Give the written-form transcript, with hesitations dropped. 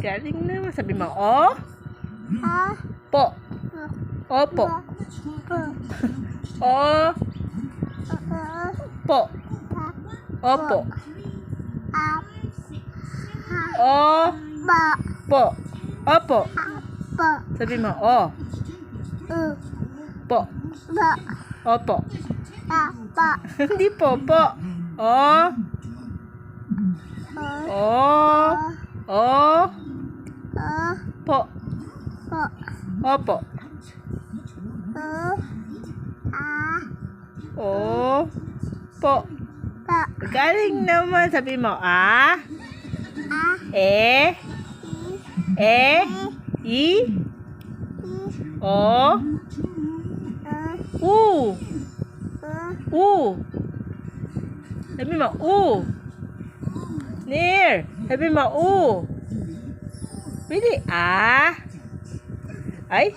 Galing naman. Sabi mo, o. Po. Opo. O. Po. Opo. O. Po. Opo. Sabi mo, o. Po. Opo. Hindi po. O. O. Po. Opo. O. Po. Galing naman. Sabi mo, a. E. I. O. U. Sabi mo, Near. Sabi mo, Pili, Ay.